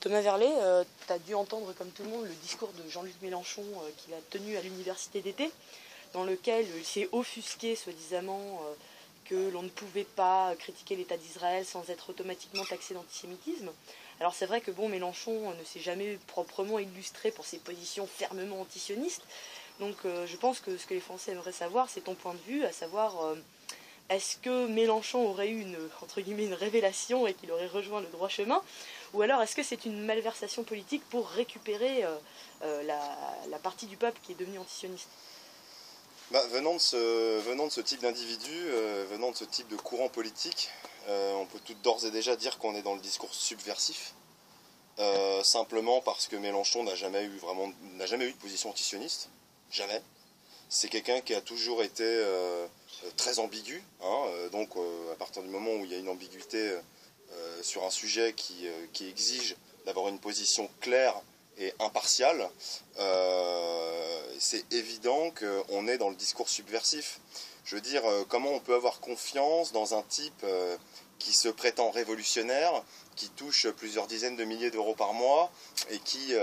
Thomas Verlet, tu as dû entendre comme tout le monde le discours de Jean-Luc Mélenchon qu'il a tenu à l'université d'été, dans lequel il s'est offusqué soi-disant que l'on ne pouvait pas critiquer l'État d'Israël sans être automatiquement taxé d'antisémitisme. Alors c'est vrai que bon, Mélenchon ne s'est jamais proprement illustré pour ses positions fermement antisionistes, donc je pense que ce que les Français aimeraient savoir, c'est ton point de vue, à savoir est-ce que Mélenchon aurait eu entre guillemets, une révélation et qu'il aurait rejoint le droit chemin, ou alors est-ce que c'est une malversation politique pour récupérer la partie du peuple qui est devenue antisioniste? Venant de ce type d'individu, venant de ce type de courant politique, on peut d'ores et déjà dire qu'on est dans le discours subversif, simplement parce que Mélenchon n'a jamais eu de position antisioniste, jamais. C'est quelqu'un qui a toujours été très ambigu, hein, donc à partir du moment où il y a une ambiguïté sur un sujet qui exige d'avoir une position claire et impartiale, c'est évident qu'on est dans le discours subversif. Je veux dire, comment on peut avoir confiance dans un type qui se prétend révolutionnaire, qui touche plusieurs dizaines de milliers d'euros par mois et qui,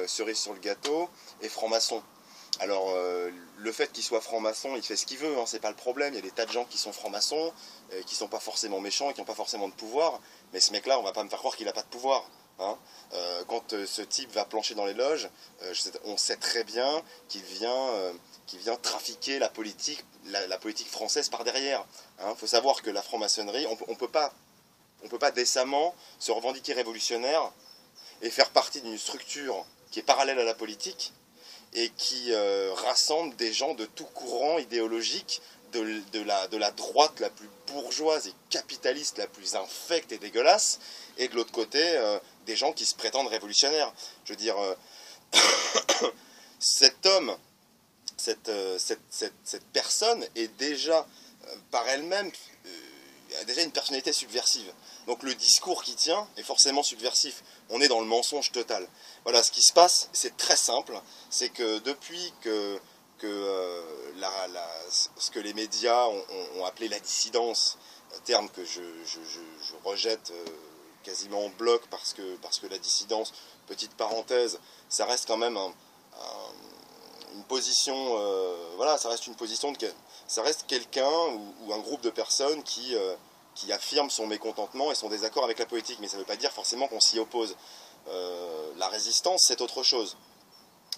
cerise sur le gâteau, est franc-maçon. Alors, le fait qu'il soit franc-maçon, il fait ce qu'il veut, hein, c'est pas le problème. Il y a des tas de gens qui sont francs-maçons, qui sont pas forcément méchants et qui n'ont pas forcément de pouvoir. Mais ce mec-là, on va pas me faire croire qu'il n'a pas de pouvoir. Hein. Quand ce type va plancher dans les loges, on sait très bien qu'il vient trafiquer la politique française par derrière. Il faut savoir que la franc-maçonnerie, on peut pas décemment se revendiquer révolutionnaire et faire partie d'une structure qui est parallèle à la politique et qui rassemble des gens de tout courant idéologique, de la droite la plus bourgeoise et capitaliste, la plus infecte et dégueulasse, et de l'autre côté, des gens qui se prétendent révolutionnaires. Je veux dire, cet homme, cette personne est déjà, par elle-même, a déjà une personnalité subversive. Donc le discours qui tient est forcément subversif. On est dans le mensonge total. Voilà, ce qui se passe, c'est très simple. C'est que depuis que ce que les médias ont appelé la dissidence, terme que je rejette quasiment en bloc parce que la dissidence, petite parenthèse, ça reste quand même une position, voilà, ça reste quelqu'un ou un groupe de personnes qui affirme son mécontentement et son désaccord avec la politique, mais ça ne veut pas dire forcément qu'on s'y oppose. La résistance, c'est autre chose.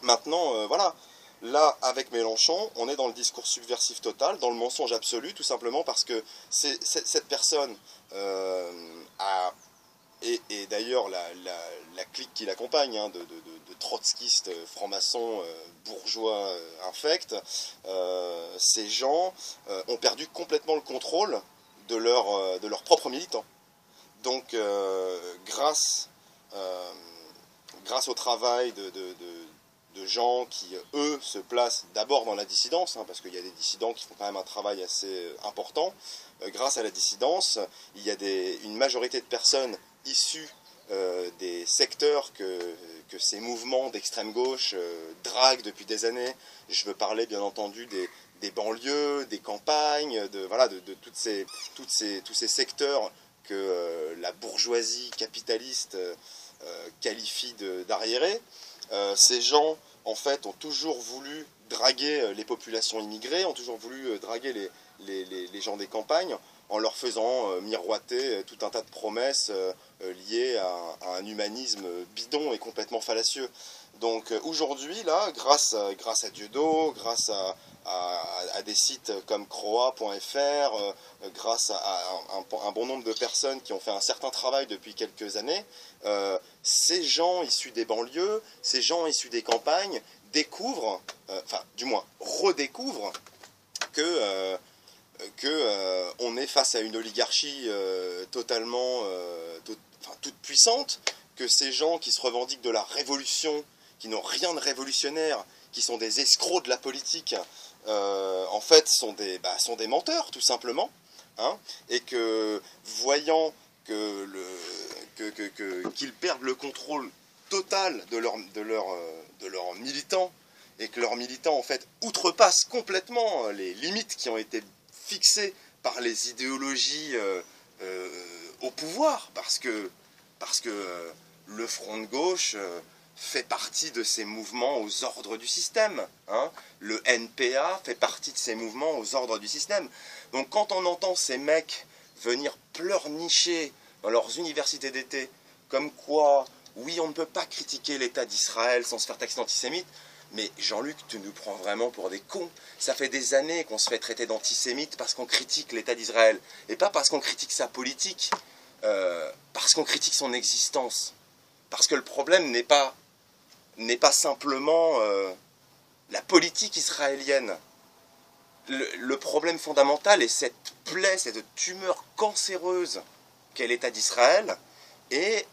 Maintenant, voilà, là, avec Mélenchon, on est dans le discours subversif total, dans le mensonge absolu, tout simplement parce que cette personne et d'ailleurs la clique qui l'accompagne, hein, de trotskistes, francs-maçons, bourgeois infects, ces gens ont perdu complètement le contrôle de leurs propres militants. Donc, grâce au travail de gens qui, eux, se placent d'abord dans la dissidence, hein, parce qu'il y a des dissidents qui font quand même un travail assez important, grâce à la dissidence, il y a une majorité de personnes issues des secteurs que ces mouvements d'extrême gauche draguent depuis des années. Je veux parler, bien entendu, des banlieues, des campagnes, de tous ces secteurs que la bourgeoisie capitaliste qualifie d'arriérés. Ces gens, en fait, ont toujours voulu draguer les populations immigrées, ont toujours voulu draguer les gens des campagnes, en leur faisant miroiter tout un tas de promesses liées à un humanisme bidon et complètement fallacieux. Donc aujourd'hui, là, grâce à Dieudo, grâce à des sites comme croa.fr, grâce à un bon nombre de personnes qui ont fait un certain travail depuis quelques années, ces gens issus des banlieues, ces gens issus des campagnes découvrent, enfin du moins redécouvrent que on est face à une oligarchie totalement toute puissante, que ces gens qui se revendiquent de la révolution, qui n'ont rien de révolutionnaire, qui sont des escrocs de la politique, en fait sont des menteurs tout simplement, hein, et que voyant qu'ils perdent le contrôle total de leurs militants, et que leurs militants en fait outrepassent complètement les limites qui ont été fixées par les idéologies au pouvoir, parce que le Front de gauche fait partie de ces mouvements aux ordres du système. Hein. Le NPA fait partie de ces mouvements aux ordres du système. Donc quand on entend ces mecs venir pleurnicher dans leurs universités d'été, comme quoi, oui, on ne peut pas critiquer l'État d'Israël sans se faire taxer d'antisémite, mais Jean-Luc, tu nous prends vraiment pour des cons. Ça fait des années qu'on se fait traiter d'antisémite parce qu'on critique l'État d'Israël, et pas parce qu'on critique sa politique, parce qu'on critique son existence. Parce que le problème n'est pas simplement la politique israélienne. Le problème fondamental est cette plaie, cette tumeur cancéreuse qu'est l'État d'Israël, et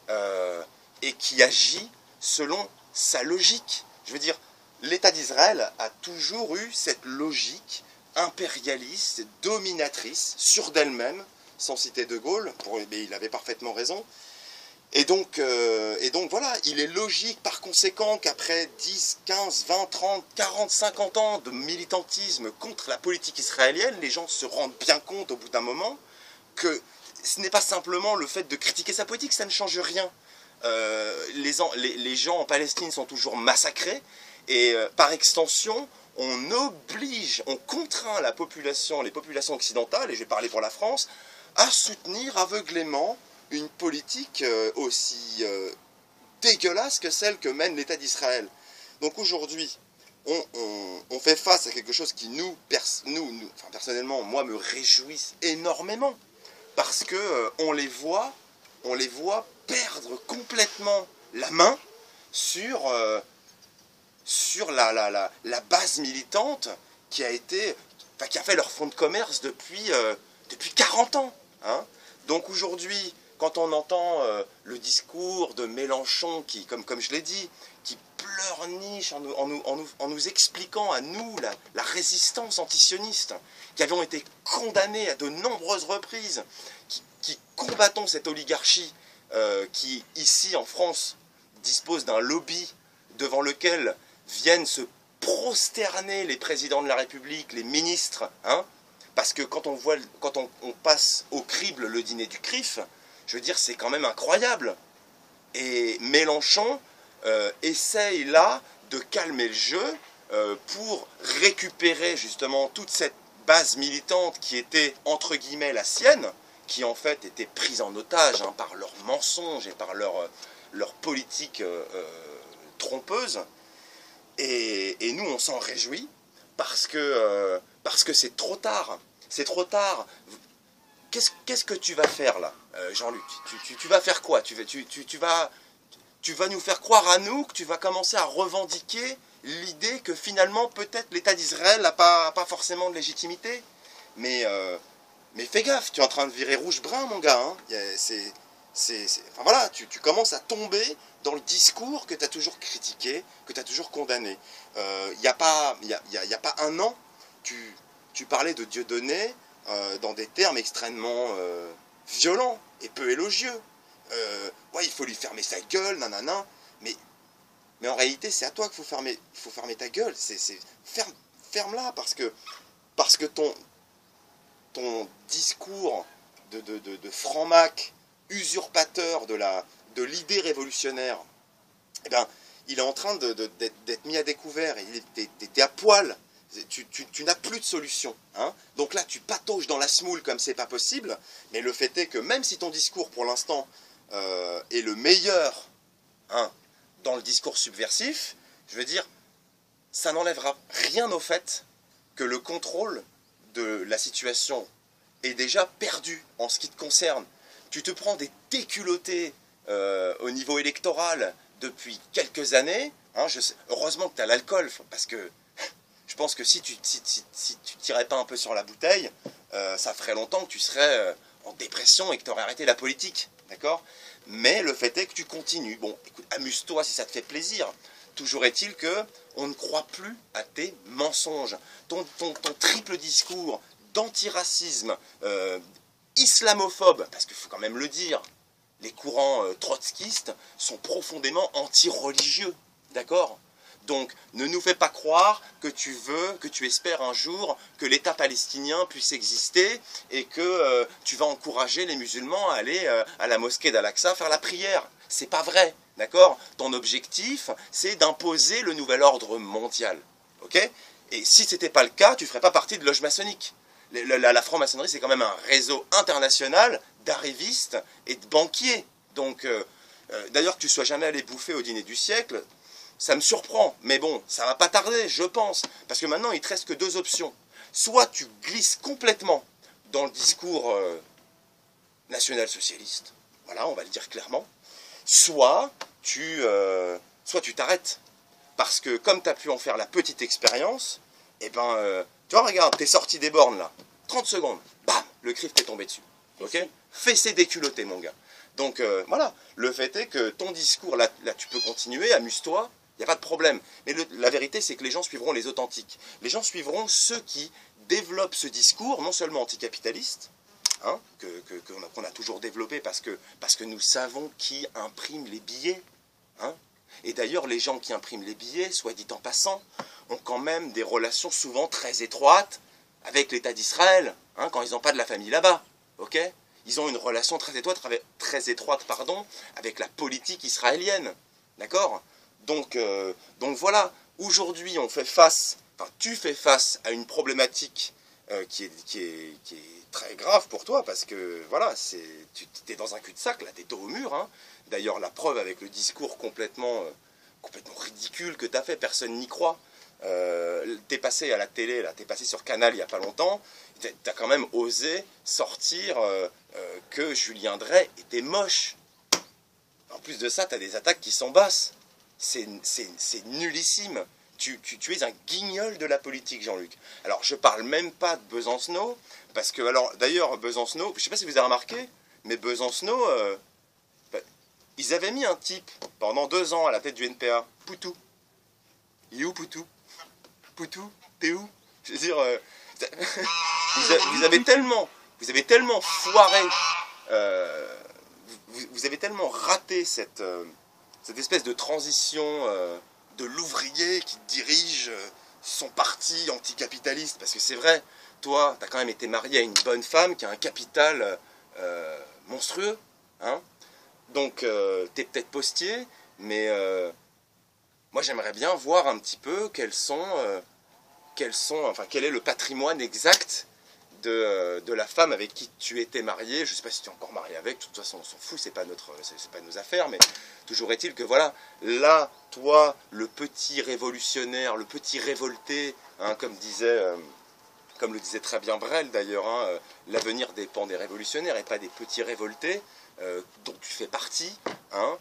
qui agit selon sa logique. Je veux dire, l'État d'Israël a toujours eu cette logique impérialiste, dominatrice, sûre d'elle-même, sans citer De Gaulle, mais il avait parfaitement raison. Et donc voilà, il est logique par conséquent qu'après 10, 15, 20, 30, 40, 50 ans de militantisme contre la politique israélienne, les gens se rendent bien compte au bout d'un moment que ce n'est pas simplement le fait de critiquer sa politique, ça ne change rien. Les gens en Palestine sont toujours massacrés, et par extension, on contraint les populations occidentales, et je vais parler pour la France, à soutenir aveuglément une politique aussi dégueulasse que celle que mène l'État d'Israël. Donc aujourd'hui, on fait face à quelque chose qui enfin, personnellement, moi, me réjouisse énormément, parce que on les voit perdre complètement la main sur la base militante qui a fait leur fonds de commerce depuis 40 ans. Hein. Donc aujourd'hui, quand on entend le discours de Mélenchon, qui, comme je l'ai dit, qui pleurniche en nous expliquant à nous la résistance antisioniste, qui avions été condamnés à de nombreuses reprises, qui combattons cette oligarchie qui, ici en France, dispose d'un lobby devant lequel viennent se prosterner les présidents de la République, les ministres, hein, parce que quand on passe au crible le dîner du CRIF, je veux dire, c'est quand même incroyable. Et Mélenchon essaye là de calmer le jeu pour récupérer justement toute cette base militante qui était entre guillemets la sienne, qui en fait était prise en otage hein, par leurs mensonges et par leur politique trompeuse. Et nous, on s'en réjouit parce que c'est trop tard. C'est trop tard. Qu'est-ce que tu vas faire là, Jean-Luc? Tu vas faire quoi? Tu vas nous faire croire à nous que tu vas commencer à revendiquer l'idée que finalement peut-être l'État d'Israël n'a pas forcément de légitimité. Mais fais gaffe, tu es en train de virer rouge-brun, mon gars. Hein. Enfin voilà, tu commences à tomber dans le discours que tu as toujours critiqué, que tu as toujours condamné. Il n'y a pas un an, tu parlais de Dieudonné dans des termes extrêmement violents et peu élogieux. Ouais, il faut lui fermer sa gueule, nanana. Mais en réalité, c'est à toi qu'il faut fermer ta gueule. Ferme-la, parce que ton discours de franc-mac, usurpateur de l'idée révolutionnaire, eh ben, il est en train d'être mis à découvert. T'es à poil. Tu n'as plus de solution. Hein. Donc là, tu patauges dans la semoule comme c'est pas possible. Mais le fait est que même si ton discours, pour l'instant, est le meilleur hein, dans le discours subversif, je veux dire, ça n'enlèvera rien au fait que le contrôle de la situation est déjà perdu en ce qui te concerne. Tu te prends des déculottés au niveau électoral depuis quelques années. Hein, heureusement que tu as l'alcool, parce que je pense que si tu tirais pas un peu sur la bouteille, ça ferait longtemps que tu serais en dépression et que tu aurais arrêté la politique. D'accord ? Mais le fait est que tu continues. Bon, écoute, amuse-toi si ça te fait plaisir. Toujours est-il qu'on ne croit plus à tes mensonges. Ton triple discours d'antiracisme, islamophobe, parce qu'il faut quand même le dire, les courants trotskistes sont profondément anti-religieux. D'accord ? Donc, ne nous fais pas croire que tu espères un jour que l'État palestinien puisse exister et que tu vas encourager les musulmans à aller à la mosquée d'Al-Aqsa faire la prière. C'est pas vrai, d'accord? Ton objectif, c'est d'imposer le nouvel ordre mondial, ok? Et si c'était pas le cas, tu ferais pas partie de loge maçonnique. La franc-maçonnerie, c'est quand même un réseau international d'arrivistes et de banquiers. Donc, d'ailleurs, que tu sois jamais allé bouffer au dîner du siècle, ça me surprend. Mais bon, ça va pas tarder, je pense. Parce que maintenant, il te reste que deux options. Soit tu glisses complètement dans le discours national-socialiste, voilà, on va le dire clairement, soit tu t'arrêtes. Parce que comme tu as pu en faire la petite expérience, eh ben, tu vois, regarde, t'es sorti des bornes là, 30 secondes, bam, le CRIF t'est tombé dessus. Ok? Fessé déculotté, mon gars. Donc voilà, le fait est que ton discours, là tu peux continuer, amuse-toi, il n'y a pas de problème. Mais la vérité, c'est que les gens suivront les authentiques. Les gens suivront ceux qui développent ce discours, non seulement anticapitaliste, hein, qu'on a toujours développé parce que nous savons qui imprime les billets. Hein. Et d'ailleurs, les gens qui impriment les billets, soit dit en passant, ont quand même des relations souvent très étroites avec l'État d'Israël, hein, quand ils n'ont pas de la famille là-bas. Ok ? Ils ont une relation très étroite avec la politique israélienne. D'accord ? Donc voilà, aujourd'hui on fait face, enfin tu fais face à une problématique qui est très grave pour toi, parce que voilà, tu es dans un cul-de-sac, là, t'es dos au mur. Hein. D'ailleurs, la preuve avec le discours complètement ridicule que tu as fait, personne n'y croit. T'es passé à la télé, là, t'es passé sur Canal il n'y a pas longtemps, t'as quand même osé sortir que Julien Drey était moche. En plus de ça, t'as des attaques qui sont basses. C'est nullissime. Tu es un guignol de la politique, Jean-Luc. Alors, je parle même pas de Besancenot, parce que, alors, d'ailleurs, Besancenot, je sais pas si vous avez remarqué, mais Besancenot, ils avaient mis un type pendant 2 ans à la tête du NPA, Poutou. Il est où, Poutou? Poutou, t'es où? Je veux dire, vous avez tellement foiré, vous avez tellement raté cette espèce de transition de l'ouvrier qui dirige son parti anticapitaliste. Parce que c'est vrai, toi, t'as quand même été marié à une bonne femme qui a un capital monstrueux. Hein. Donc, t'es peut-être postier, mais moi j'aimerais bien voir un petit peu quel est le patrimoine exact de la femme avec qui tu étais marié. Je ne sais pas si tu es encore marié avec, de toute façon on s'en fout, c'est pas nos affaires, mais toujours est-il que voilà, là, toi, le petit révolutionnaire, le petit révolté, hein, comme le disait très bien Brel d'ailleurs, hein, l'avenir dépend des révolutionnaires et pas des petits révoltés, dont tu fais partie, hein.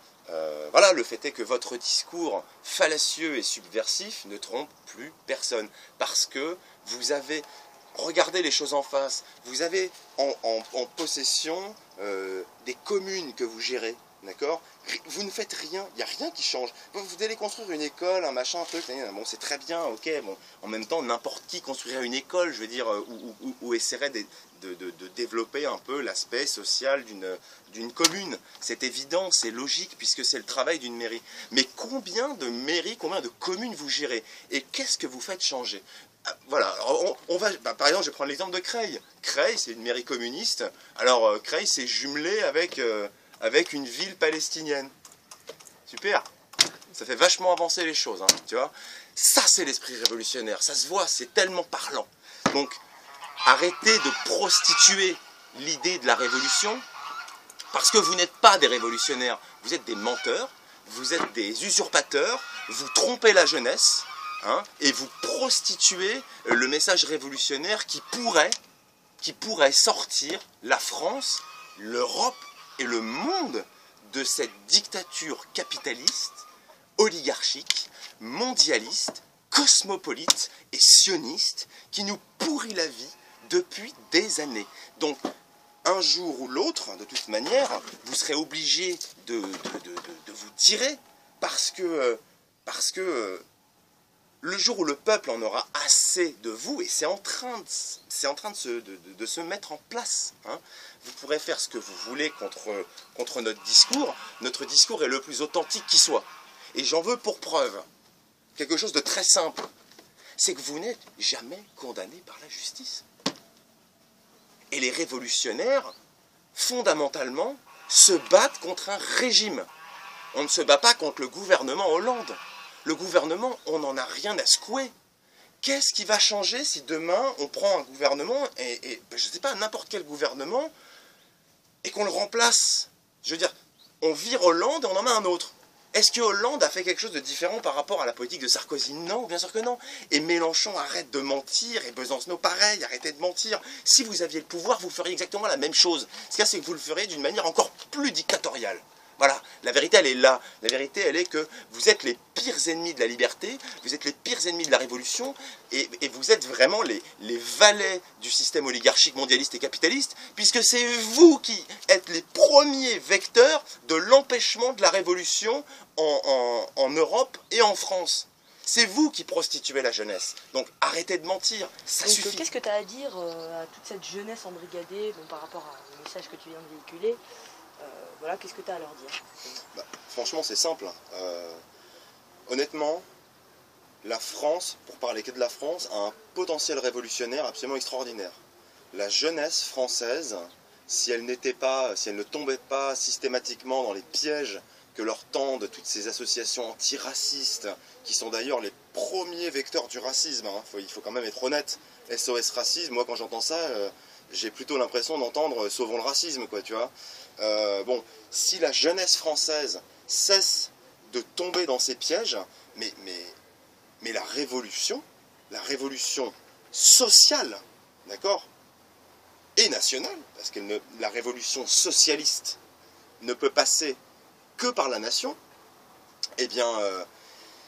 Voilà, le fait est que votre discours fallacieux et subversif ne trompe plus personne, parce que vous avez regardé les choses en face, vous avez en possession des communes que vous gérez, d'accord? Vous ne faites rien, il n'y a rien qui change. Vous allez construire une école, un machin, un truc, bon, c'est très bien, ok, bon, en même temps, n'importe qui construirait une école, je veux dire, ou essaierait de développer un peu l'aspect social d'une commune. C'est évident, c'est logique, puisque c'est le travail d'une mairie. Mais combien de mairies, combien de communes vous gérez? Et qu'est-ce que vous faites changer? Voilà, alors par exemple, je vais prendre l'exemple de Creil. Creil, c'est une mairie communiste. Alors, Creil, c'est jumelé avec une ville palestinienne. Super. Ça fait vachement avancer les choses, hein, tu vois. Ça, c'est l'esprit révolutionnaire. Ça se voit, c'est tellement parlant. Donc, arrêtez de prostituer l'idée de la révolution, parce que vous n'êtes pas des révolutionnaires. Vous êtes des menteurs, vous êtes des usurpateurs, vous trompez la jeunesse, hein, et vous prostituez le message révolutionnaire qui pourrait sortir la France, l'Europe et le monde de cette dictature capitaliste, oligarchique, mondialiste, cosmopolite et sioniste qui nous pourrit la vie depuis des années. Donc, un jour ou l'autre, de toute manière, vous serez obligé de vous tirer, parce que le jour où le peuple en aura assez de vous, et c'est en train de se mettre en place, hein, vous pourrez faire ce que vous voulez contre notre discours. Notre discours est le plus authentique qui soit. Et j'en veux pour preuve quelque chose de très simple. C'est que vous n'êtes jamais condamné par la justice. Et les révolutionnaires, fondamentalement, se battent contre un régime. On ne se bat pas contre le gouvernement Hollande. Le gouvernement, on n'en a rien à secouer. Qu'est-ce qui va changer si demain on prend un gouvernement, et je ne sais pas, n'importe quel gouvernement, et qu'on le remplace? Je veux dire, on vire Hollande et on en met un autre. Est-ce que Hollande a fait quelque chose de différent par rapport à la politique de Sarkozy? Non, bien sûr que non. Et Mélenchon, arrête de mentir, et Besancenot, pareil, arrêtez de mentir. Si vous aviez le pouvoir, vous feriez exactement la même chose. Ce qu'il y a, c'est que vous le ferez d'une manière encore plus dictatoriale. Voilà, la vérité elle est là. La vérité elle est que vous êtes les pires ennemis de la liberté, vous êtes les pires ennemis de la révolution, et vous êtes vraiment les valets du système oligarchique mondialiste et capitaliste, puisque c'est vous qui êtes les premiers vecteurs de l'empêchement de la révolution en Europe et en France. C'est vous qui prostituez la jeunesse. Donc arrêtez de mentir, ça suffit. Qu'est-ce que tu as à dire à toute cette jeunesse embrigadée par rapport au message que tu viens de véhiculer? Voilà, qu'est-ce que tu as à leur dire? Franchement, c'est simple. Honnêtement, la France, pour parler que de la France, a un potentiel révolutionnaire absolument extraordinaire. La jeunesse française, si elle ne tombait pas systématiquement dans les pièges que leur tendent toutes ces associations antiracistes, qui sont d'ailleurs les premiers vecteurs du racisme, il faut quand même être honnête. SOS Racisme, moi quand j'entends ça, j'ai plutôt l'impression d'entendre Sauvons le racisme, quoi, tu vois. Bon, si la jeunesse française cesse de tomber dans ces pièges, mais la révolution sociale, d'accord, et nationale, parce que la révolution socialiste ne peut passer que par la nation, eh bien,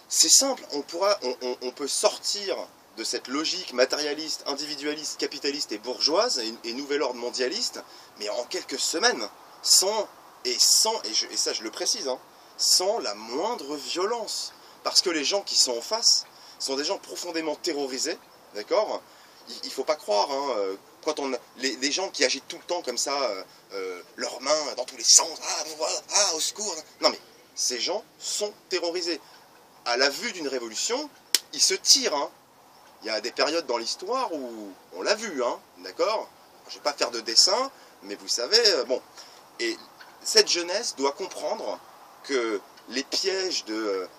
c'est simple, on peut sortir de cette logique matérialiste, individualiste, capitaliste et bourgeoise, et nouvel ordre mondialiste, mais en quelques semaines, et ça je le précise, sans la moindre violence. Parce que les gens qui sont en face sont des gens profondément terrorisés, d'accord? Il ne faut pas croire, quand les gens qui agitent tout le temps comme ça, leurs mains dans tous les sens, au secours. Non mais, ces gens sont terrorisés. À la vue d'une révolution, ils se tirent, Il y a des périodes dans l'histoire où on l'a vu, d'accord? Je ne vais pas faire de dessin, mais vous savez, bon. Et cette jeunesse doit comprendre que les pièges de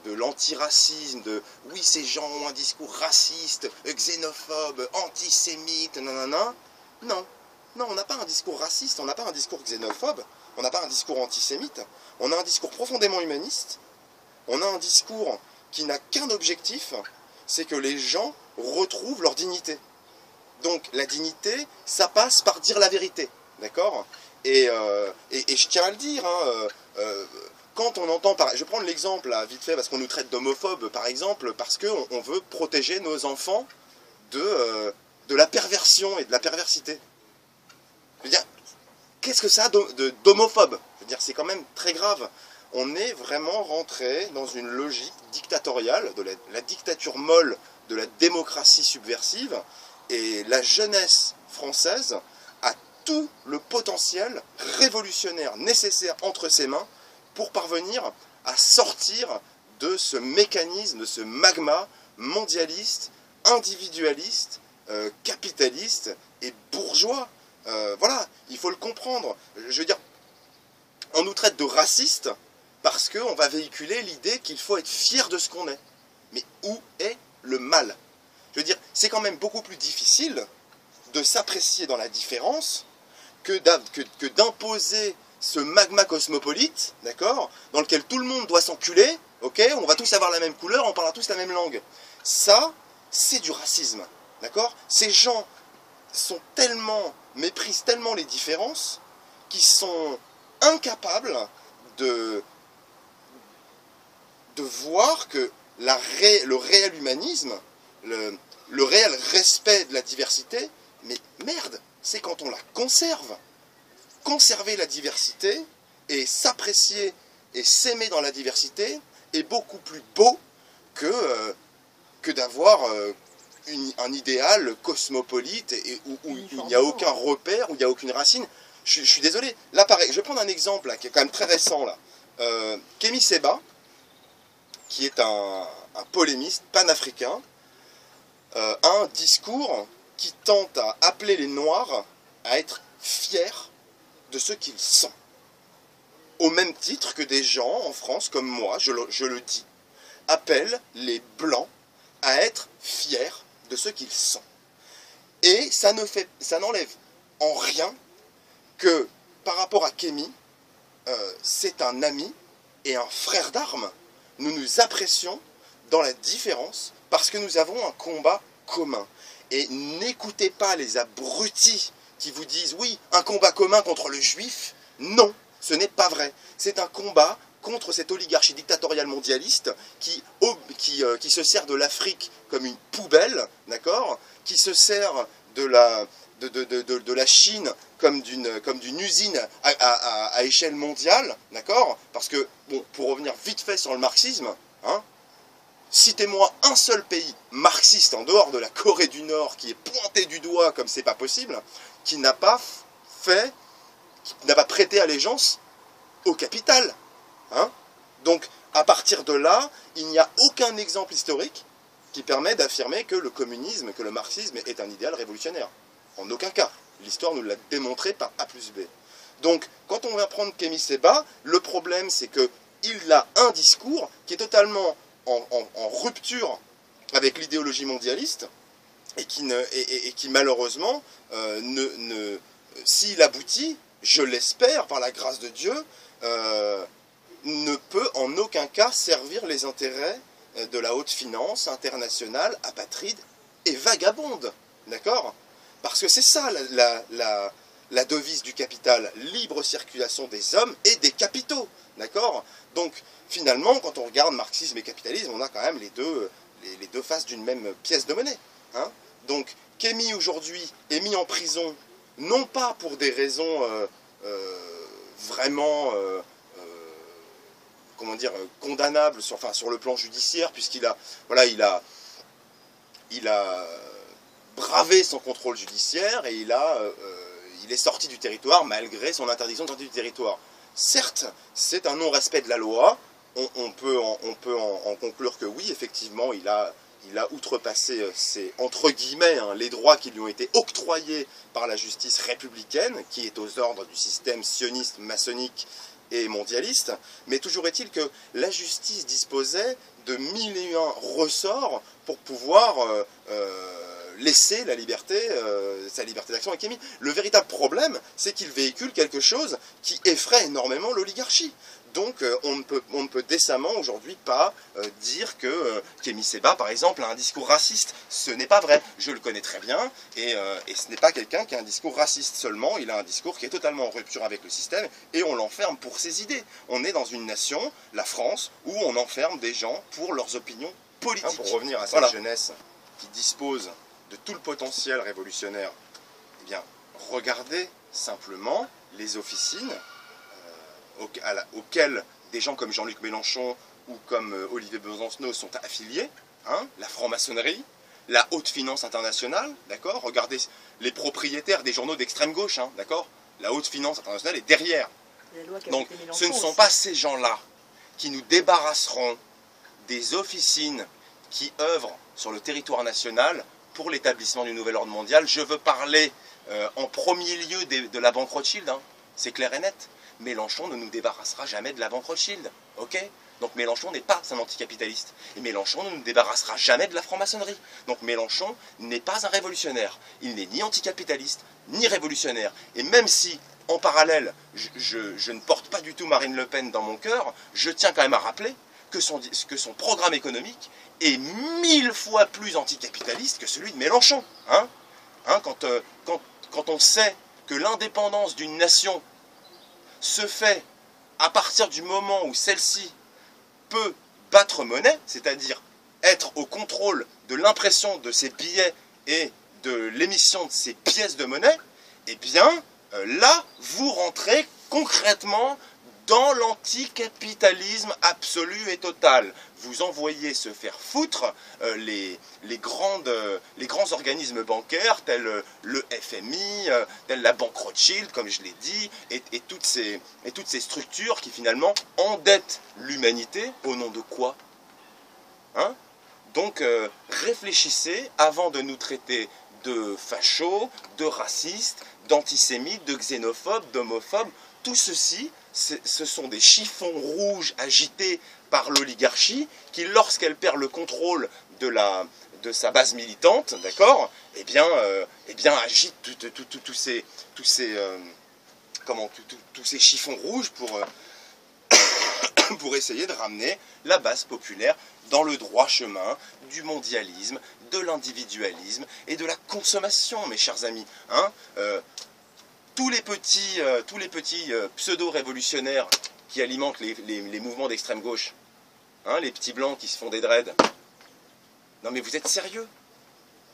l'antiracisme, oui, ces gens ont un discours raciste, xénophobe, antisémite, non, on n'a pas un discours raciste, on n'a pas un discours xénophobe, on n'a pas un discours antisémite, on a un discours profondément humaniste, on a un discours qui n'a qu'un objectif, c'est que les gens retrouvent leur dignité. Donc la dignité, ça passe par dire la vérité, d'accord? Et je tiens à le dire, quand on entend, je vais prendre l'exemple là, vite fait, parce qu'on nous traite d'homophobes par exemple, parce qu'on veut protéger nos enfants de la perversion et de la perversité. Je veux dire, qu'est-ce que ça a d'homophobe? Je veux dire, c'est quand même très grave. On est vraiment rentré dans une logique dictatoriale, de la dictature molle de la démocratie subversive, et la jeunesse française a tout le potentiel révolutionnaire nécessaire entre ses mains pour parvenir à sortir de ce mécanisme, de ce magma mondialiste, individualiste, capitaliste et bourgeois. Voilà, il faut le comprendre. Je veux dire, on nous traite de racistes parce qu'on va véhiculer l'idée qu'il faut être fier de ce qu'on est. Mais où est le mal? Je veux dire, c'est quand même beaucoup plus difficile de s'apprécier dans la différence que d'imposer ce magma cosmopolite, d'accord, dans lequel tout le monde doit s'enculer, ok, on va tous avoir la même couleur, on parlera tous la même langue. Ça, c'est du racisme, d'accord? Ces gens méprisent tellement les différences qu'ils sont incapables de voir que le réel humanisme, le réel respect de la diversité, mais merde, c'est quand on la conserve. Conserver la diversité et s'apprécier et s'aimer dans la diversité est beaucoup plus beau que d'avoir un idéal cosmopolite où il n'y a aucun repère, où il n'y a aucune racine. Je suis désolé. Là, pareil, je vais prendre un exemple là, qui est quand même très récent. Kémy Séba, qui est un polémiste panafricain, a un discours qui tente à appeler les Noirs à être fiers de ce qu'ils sont. au même titre que des gens en France, comme moi, je le dis, appellent les Blancs à être fiers de ce qu'ils sont. Et ça n'enlève en rien que, par rapport à Kémy, c'est un ami et un frère d'armes. Nous nous apprécions dans la différence parce que nous avons un combat commun. Et n'écoutez pas les abrutis qui vous disent « oui, un combat commun contre le juif ». Non, ce n'est pas vrai. C'est un combat contre cette oligarchie dictatoriale mondialiste qui se sert de l'Afrique comme une poubelle, d'accord, qui se sert de la Chine comme d'une usine à échelle mondiale, d'accord. Parce que, bon, pour revenir vite fait sur le marxisme, hein, citez-moi un seul pays marxiste en dehors de la Corée du Nord qui est pointé du doigt comme c'est pas possible, qui n'a pas prêté allégeance au capital. Hein? Donc, à partir de là, il n'y a aucun exemple historique qui permet d'affirmer que le communisme, que le marxisme est un idéal révolutionnaire. En aucun cas. L'histoire nous l'a démontré par A plus B. Donc, quand on va prendre Kémy Séba, le problème c'est qu'il a un discours qui est totalement en rupture avec l'idéologie mondialiste et qui malheureusement, s'il aboutit, je l'espère par la grâce de Dieu, ne peut en aucun cas servir les intérêts de la haute finance internationale, apatride et vagabonde. D'accord? Parce que c'est ça la devise du capital, libre circulation des hommes et des capitaux. D'accord? Donc, finalement, quand on regarde marxisme et capitalisme, on a quand même les deux faces d'une même pièce de monnaie. Hein? Donc, Kémy aujourd'hui est mis en prison, non pas pour des raisons vraiment comment dire, condamnables sur le plan judiciaire, puisqu'il a, voilà, il a bravé son contrôle judiciaire et il est sorti du territoire malgré son interdiction de sortir du territoire. Certes, c'est un non-respect de la loi. On peut en conclure que oui, effectivement, il a outrepassé entre guillemets, hein, les droits qui lui ont été octroyés par la justice républicaine, qui est aux ordres du système sioniste, maçonnique et mondialiste. Mais toujours est-il que la justice disposait de 1001 ressorts pour pouvoir laisser la liberté, sa liberté d'action à Kémy. Le véritable problème, c'est qu'il véhicule quelque chose qui effraie énormément l'oligarchie. Donc on ne peut décemment aujourd'hui pas dire que Kémy Séba, par exemple, a un discours raciste. Ce n'est pas vrai. Je le connais très bien et ce n'est pas quelqu'un qui a un discours raciste seulement. Il a un discours qui est totalement en rupture avec le système et on l'enferme pour ses idées. On est dans une nation, la France, où on enferme des gens pour leurs opinions politiques. Pour revenir à cette jeunesse qui dispose de tout le potentiel révolutionnaire, eh bien, regardez simplement les officines auxquelles des gens comme Jean-Luc Mélenchon ou comme Olivier Besancenot sont affiliés, hein, la franc-maçonnerie, la haute finance internationale, d'accord. Regardez les propriétaires des journaux d'extrême gauche, hein, d'accord. La haute finance internationale est derrière. Donc, ce ne sont pas ces gens-là qui nous débarrasseront des officines qui œuvrent sur le territoire national pour l'établissement du nouvel ordre mondial. Je veux parler en premier lieu de la banque Rothschild, hein, c'est clair et net. Mélenchon ne nous débarrassera jamais de la banque Rothschild, ok? Donc Mélenchon n'est pas un anticapitaliste. Et Mélenchon ne nous débarrassera jamais de la franc-maçonnerie. Donc Mélenchon n'est pas un révolutionnaire. Il n'est ni anticapitaliste, ni révolutionnaire. Et même si, en parallèle, je ne porte pas du tout Marine Le Pen dans mon cœur, je tiens quand même à rappeler que son programme économique est 1000 fois plus anticapitaliste que celui de Mélenchon. Hein? Hein, quand on sait que l'indépendance d'une nation se fait à partir du moment où celle-ci peut battre monnaie, c'est-à-dire être au contrôle de l'impression de ses billets et de l'émission de ses pièces de monnaie, eh bien, là, vous rentrez concrètement dans l'anticapitalisme absolu et total. Vous envoyez se faire foutre les grands organismes bancaires tels le FMI, tels la banque Rothschild, comme je l'ai dit, et toutes ces structures qui finalement endettent l'humanité au nom de quoi, hein? Donc réfléchissez avant de nous traiter de fachos, de racistes, d'antisémites, de xénophobes, d'homophobes. tout ceci, ce sont des chiffons rouges agités par l'oligarchie qui, lorsqu'elle perd le contrôle de sa base militante, d'accord, eh bien agite tous ces chiffons rouges pour essayer de ramener la base populaire dans le droit chemin du mondialisme, de l'individualisme et de la consommation, mes chers amis. Hein, tous les petits pseudo-révolutionnaires qui alimentent les mouvements d'extrême gauche, hein, les petits blancs qui se font des dreads. Non mais vous êtes sérieux?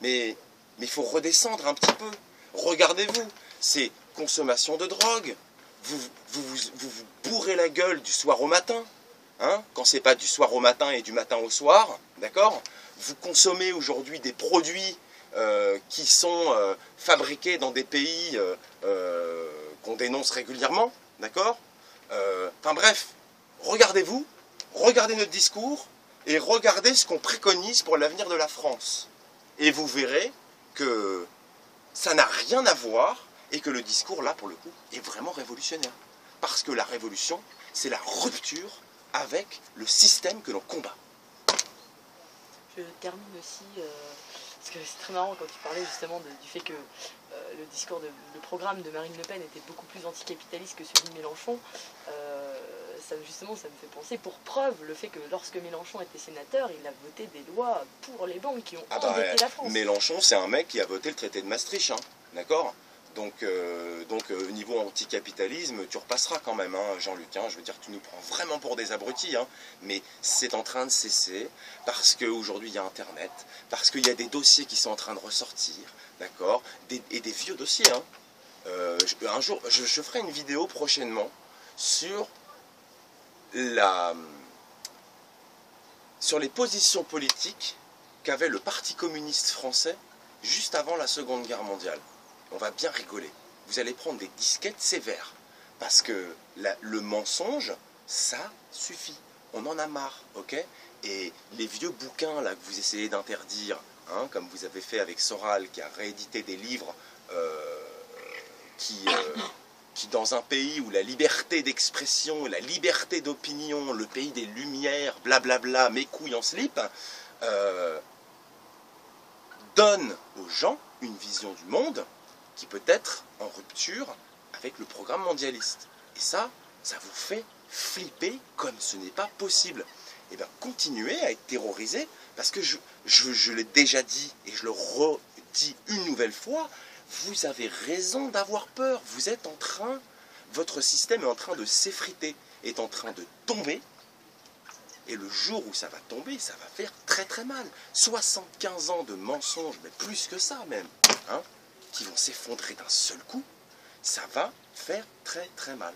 Mais il faut redescendre un petit peu. Regardez-vous, c'est consommation de drogue. Vous bourrez la gueule du soir au matin, hein, quand c'est pas du soir au matin et du matin au soir, d'accord? Vous consommez aujourd'hui des produits qui sont fabriqués dans des pays qu'on dénonce régulièrement, d'accord? Enfin bref, regardez-vous, regardez notre discours et regardez ce qu'on préconise pour l'avenir de la France. Et vous verrez que ça n'a rien à voir et que le discours, là, pour le coup, est vraiment révolutionnaire. Parce que la révolution, c'est la rupture avec le système que l'on combat. Je termine aussi, parce que c'est très marrant quand tu parlais justement du fait que le programme de Marine Le Pen était beaucoup plus anticapitaliste que celui de Mélenchon. Justement, ça me fait penser, pour preuve, le fait que lorsque Mélenchon était sénateur, il a voté des lois pour les banques qui ont endetté la France. Mélenchon, c'est un mec qui a voté le traité de Maastricht, hein, d'accord? Donc au niveau anticapitalisme, tu repasseras quand même, hein, Jean-Luc. Hein, je veux dire, tu nous prends vraiment pour des abrutis, hein, mais c'est en train de cesser parce qu'aujourd'hui il y a Internet, parce qu'il y a des dossiers qui sont en train de ressortir, d'accord, et des vieux dossiers. Hein. Un jour, je ferai une vidéo prochainement sur les positions politiques qu'avait le Parti communiste français juste avant la Seconde Guerre mondiale. On va bien rigoler. Vous allez prendre des disquettes sévères. Parce que le mensonge, ça suffit. On en a marre, ok? Et les vieux bouquins là que vous essayez d'interdire, hein, comme vous avez fait avec Soral, qui a réédité des livres qui, dans un pays où la liberté d'expression, la liberté d'opinion, le pays des lumières, blablabla, mes couilles en slip, donne aux gens une vision du monde qui peut être en rupture avec le programme mondialiste. Et ça vous fait flipper comme ce n'est pas possible. Et bien continuez à être terrorisé, parce que je l'ai déjà dit et je le redis une nouvelle fois, vous avez raison d'avoir peur. Vous êtes en train, votre système est en train de s'effriter, est en train de tomber. Et le jour où ça va tomber, ça va faire très très mal. 75 ans de mensonges, mais plus que ça même, hein, qui vont s'effondrer d'un seul coup, ça va faire très très mal.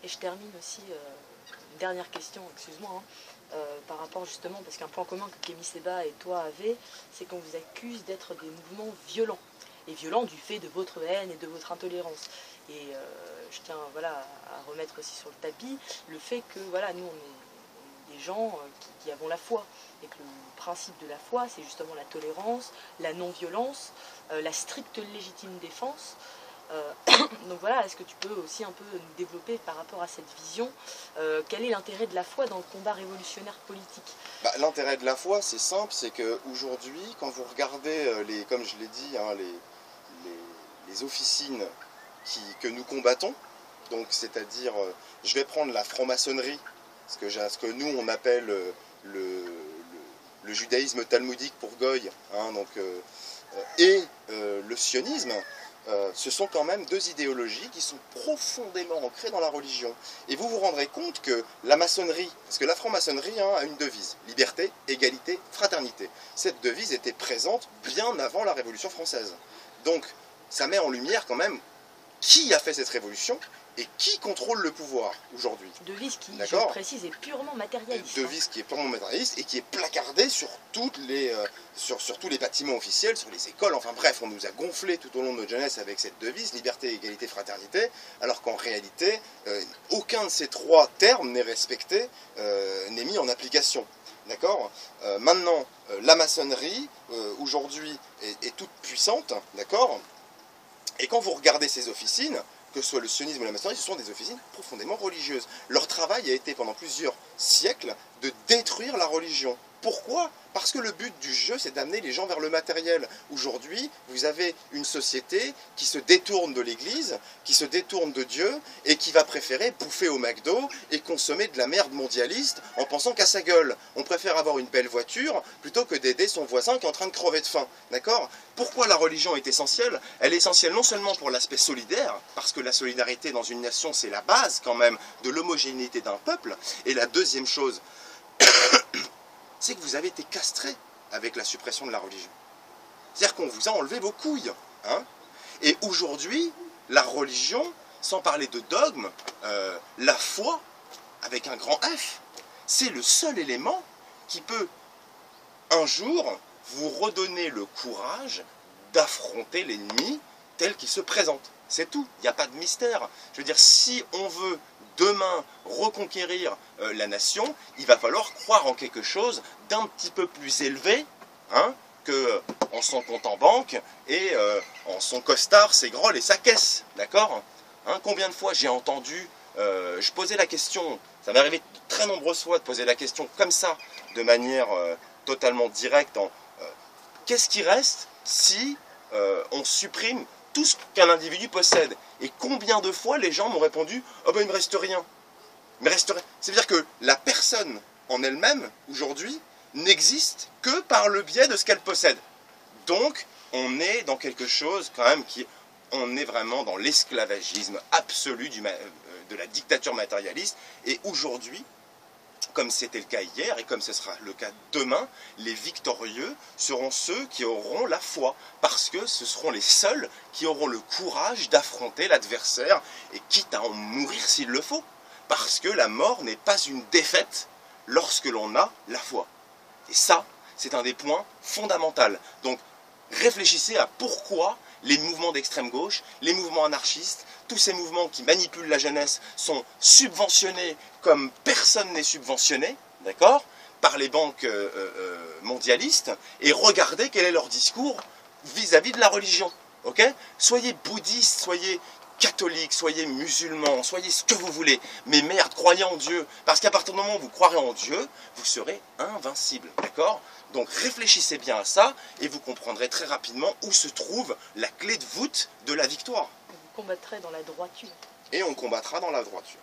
Et je termine aussi, une dernière question, excuse-moi, hein, par rapport justement, parce qu'un point commun que Kémy Séba et toi avez, c'est qu'on vous accuse d'être des mouvements violents. Et violents du fait de votre haine et de votre intolérance. Et je tiens à remettre aussi sur le tapis le fait que nous, on est des gens qui avons la foi. Et que le principe de la foi, c'est justement la tolérance, la non-violence, la stricte légitime défense. Donc voilà, est-ce que tu peux aussi un peu nous développer par rapport à cette vision, quel est l'intérêt de la foi dans le combat révolutionnaire politique? L'intérêt de la foi, c'est simple, c'est qu'aujourd'hui, quand vous regardez, comme je l'ai dit, hein, les officines que nous combattons, donc c'est-à-dire, je vais prendre la franc-maçonnerie, ce que nous on appelle le judaïsme talmudique pour Goy, hein, et le sionisme, ce sont quand même deux idéologies qui sont profondément ancrées dans la religion. Et vous vous rendrez compte que la maçonnerie, parce que la franc-maçonnerie a une devise, liberté, égalité, fraternité. Cette devise était présente bien avant la Révolution française. Donc ça met en lumière quand même qui a fait cette révolution et qui contrôle le pouvoir aujourd'hui. Devise qui, je précise, est purement matérialiste. Devise qui est purement matérialiste et qui est placardée sur tous les bâtiments officiels, sur les écoles, enfin bref, on nous a gonflé tout au long de notre jeunesse avec cette devise, liberté, égalité, fraternité, alors qu'en réalité, aucun de ces trois termes n'est respecté, n'est mis en application. D'accord ? Maintenant, la maçonnerie, aujourd'hui, est toute puissante, d'accord ? Et quand vous regardez ces officines, que ce soit le sionisme ou la maçonnerie, ce sont des officines profondément religieuses. Leur travail a été pendant plusieurs siècles de détruire la religion. Pourquoi? Parce que le but du jeu, c'est d'amener les gens vers le matériel. Aujourd'hui, vous avez une société qui se détourne de l'Église, qui se détourne de Dieu, et qui va préférer bouffer au McDo et consommer de la merde mondialiste en pensant qu'à sa gueule. On préfère avoir une belle voiture plutôt que d'aider son voisin qui est en train de crever de faim. D'accord? Pourquoi la religion est essentielle? Elle est essentielle non seulement pour l'aspect solidaire, parce que la solidarité dans une nation, c'est la base quand même de l'homogénéité d'un peuple, et la deuxième chose, c'est que vous avez été castré avec la suppression de la religion. C'est-à-dire qu'on vous a enlevé vos couilles. Hein, et aujourd'hui, la religion, sans parler de dogme, la foi, avec un grand F, c'est le seul élément qui peut, un jour, vous redonner le courage d'affronter l'ennemi tel qu'il se présente. C'est tout, il n'y a pas de mystère. Je veux dire, si on veut demain reconquérir la nation, il va falloir croire en quelque chose d'un petit peu plus élevé, hein, que en son compte en banque et en son costard, ses grolles et sa caisse, d'accord, hein, combien de fois j'ai entendu, je posais la question, ça m'est arrivé de très nombreuses fois de poser la question comme ça, de manière totalement directe, qu'est-ce qui reste si on supprime tout ce qu'un individu possède? Et combien de fois les gens m'ont répondu « Oh ben il ne me reste rien ». Il me reste rien. C'est-à-dire que la personne en elle-même, aujourd'hui, n'existe que par le biais de ce qu'elle possède. Donc, on est dans quelque chose quand même qui... On est vraiment dans l'esclavagisme absolu de la dictature matérialiste. Et aujourd'hui, comme c'était le cas hier et comme ce sera le cas demain, les victorieux seront ceux qui auront la foi, parce que ce seront les seuls qui auront le courage d'affronter l'adversaire, et quitte à en mourir s'il le faut, parce que la mort n'est pas une défaite lorsque l'on a la foi. Et ça, c'est un des points fondamentaux. Donc, réfléchissez à pourquoi les mouvements d'extrême gauche, les mouvements anarchistes, tous ces mouvements qui manipulent la jeunesse sont subventionnés comme personne n'est subventionné, d'accord, par les banques mondialistes, et regardez quel est leur discours vis-à-vis de la religion. Ok? Soyez bouddhiste, soyez catholique, soyez musulman, soyez ce que vous voulez, mais merde, croyez en Dieu, parce qu'à partir du moment où vous croirez en Dieu, vous serez invincible, d'accord? Donc réfléchissez bien à ça, et vous comprendrez très rapidement où se trouve la clé de voûte de la victoire. Vous combattrez dans la droiture. Et on combattra dans la droiture.